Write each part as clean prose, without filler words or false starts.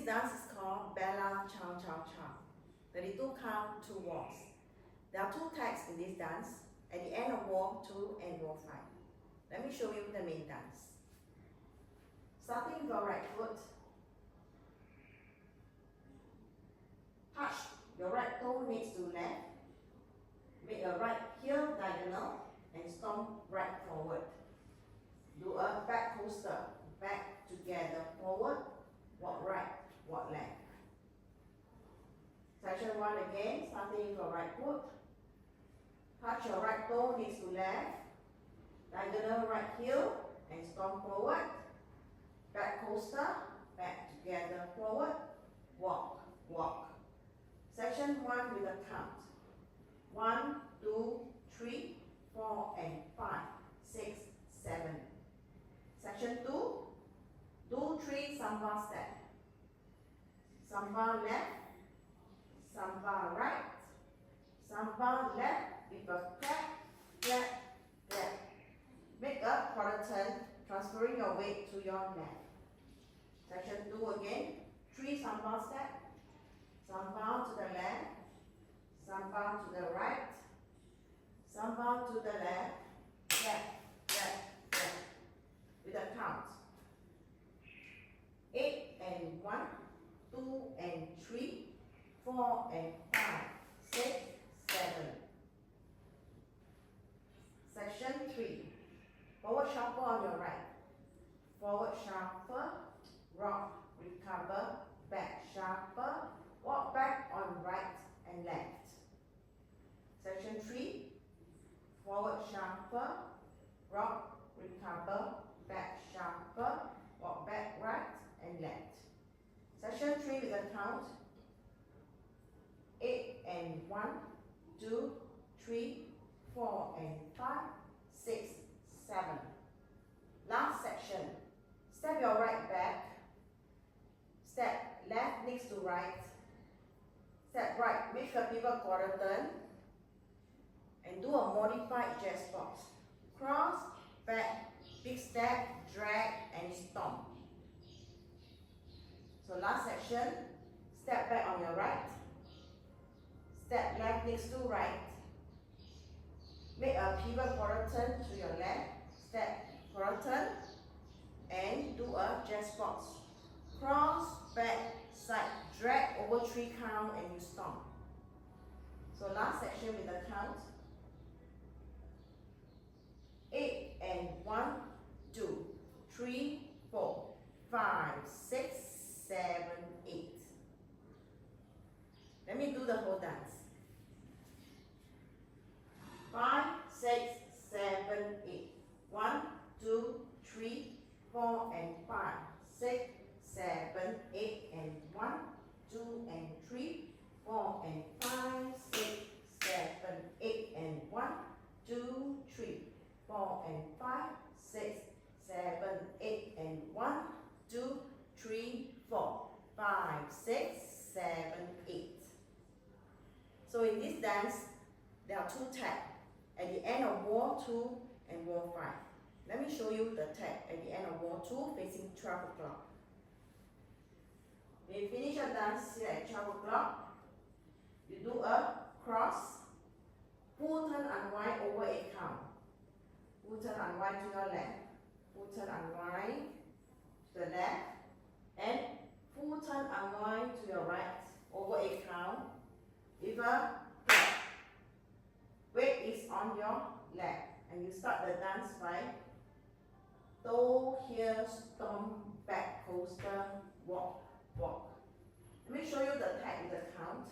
dance is called Bella Ciao Ciao Ciao. 32 count, 2 walks. There are 2 tags in this dance at the end of wall 2 and wall 5. Let me show you the main dance. Starting with your right foot, touch your right toe next to left, make a right heel diagonal and stomp right forward. Do a back coaster, back together, forward, walk right, walk left. Section 1 again, starting with your right foot, touch your right toe next to left, diagonal right heel and stomp forward, back coaster, back together, forward, walk, walk. Section 1 with a count. 1, 2, 3, 4 and 5, 6, 7. Section 2, do 3 samba step. Samba left, samba right, samba left with a clap, clap, clap. Make a quarter turn, transferring your weight to your left. Section 2 again, 3 samba step. Samba to the left, samba to the right, samba to the left, left, left, left. With a count. 8 and 1, 2 and 3, 4 and 5, 6, 7. Section 3. Forward shuffle on your right. Forward shuffle, rock, recover, back shuffle, walk back on right and left. Section 3. Forward shuffle, rock, recover, back shuffle, walk back right and left. Section 3 with a count. 8 and 1, 2, 3, 4 and 5, 6, 7. Last section. Step your right back. Step left next to right. Step right, make a pivot quarter turn. And do a modified jazz box. Cross, back, big step, drag and stomp. So last section, step back on your right. Step left next to right. Make a pivot quarter turn to your left. Step quarter turn and do a jazz box. Cross, back, side, drag over 3 count and you stomp. So last section with the count. 8 and 1, 2, 3, 4, 5, 6, 7, 8. Let me do the whole dance. 5, 6, 7, 8. 1, 2, 3, 4 and 5, 6, 7, 8 and 1, 2 and 3, 4 and 5, 6, 7, 8 and 1, 2, 3, 4 and 5, 6, 7, 8 and 1, 2, 3, 4, 5, 6, 7, 8. So in this dance, there are 2 tags at the end of wall 2 and wall 5. Let me show you the tag at the end of wall 2 facing 12 o'clock. When you finish your dance here at 12 o'clock, you do a cross, full turn unwind over 8 count. Full turn unwind to your left, full turn unwind to the left, and full turn unwind to your right over 8 count with a clap. Weight is on your left, and you start the dance by toe, heel, stomp, back coaster, walk, walk. Let me show you the tag with the count.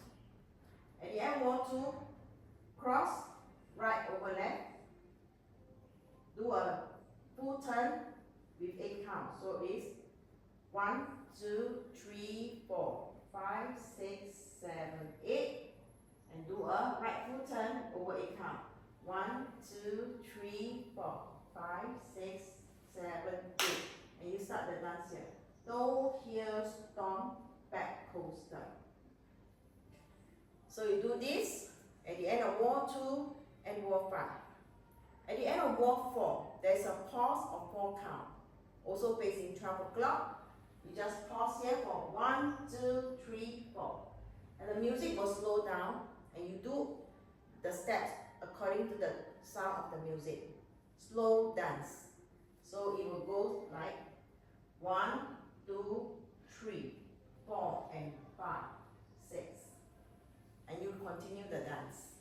At the end wall 2, cross, right over left. Do a full turn with 8 count. So it's 1, 2, 3, 4, 5, 6, 7, 8. And do a right full turn over 8 count. 1, 2, 3, 4, 5, 6, 7, 8. And you start the dance here. Toe, heel, stomp, back coaster. So you do this at the end of wall 2 and wall 5. At the end of wall 4, there is a pause of 4 count. Also facing 12 o'clock. You just pause here for 1, 2, 3, 4. And the music will slow down and you do the steps according to the sound of the music. Slow dance. So it will go like 1, 2, 3, 4, and 5, 6. And you continue the dance.